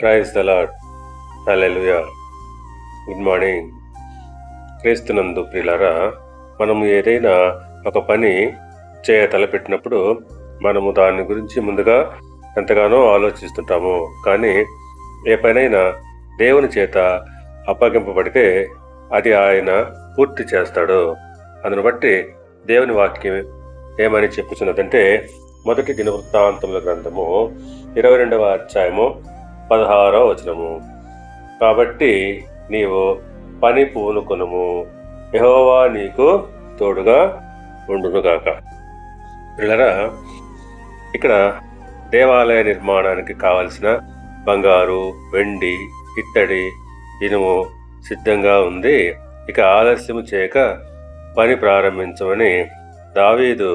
Praise the lord. Hallelujah. Good morning. క్రీస్తునందు ప్రియులారా, మనము ఏదైనా ఒక పని తలపెట్టినప్పుడు మనము దాని గురించి ముందుగా ఎంతగానో ఆలోచిస్తుంటాము. కానీ ఏ పనైనా దేవుని చేత అప్పగింపబడితే అది ఆయన పూర్తి చేస్తాడు. అందును బట్టి దేవుని వాక్యం ఏమని చెప్పుచున్నదంటే, మొదటి దినవృత్తాంతముల గ్రంథము 22వ అధ్యాయము 16వ వచనము. కాబట్టి నీవు పని పూనుకొనుము, యెహోవా నీకు తోడుగా ఉండునుగాక. పిల్లరా, ఇక్కడ దేవాలయ నిర్మాణానికి కావలసిన బంగారు, వెండి, ఇత్తడి, ఇనుము సిద్ధంగా ఉంది. ఇక ఆలస్యము చేయక పని ప్రారంభించమని దావీదు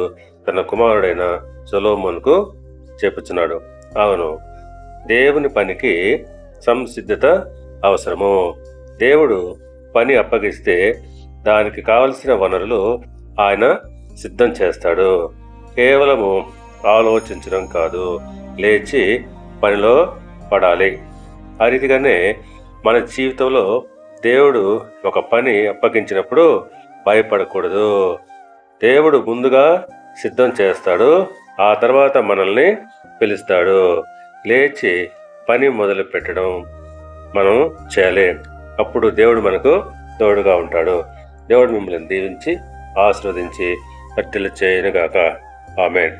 తన కుమారుడైన సొలొమోనుకు చెప్పుచున్నాడు. అవును, దేవుని పనికి సంసిద్ధత అవసరము. దేవుడు పని అప్పగిస్తే దానికి కావలసిన వనరులు ఆయన సిద్ధం చేస్తాడు. కేవలము ఆలోచించడం కాదు, లేచి పనిలో పడాలి. ఆ రీతిగానే మన జీవితంలో దేవుడు ఒక పని అప్పగించినప్పుడు భయపడకూడదు. దేవుడు ముందుగా సిద్ధం చేస్తాడు, ఆ తర్వాత మనల్ని పిలుస్తాడు. లేచి పని మొదలు పెట్టడం మనం చేయాలి. అప్పుడు దేవుడు మనకు తోడుగా ఉంటాడు. దేవుడు మిమ్మల్ని దీవించి ఆశీర్వదించి వర్ధిల్ల చేయనుగాక. ఆమేన్.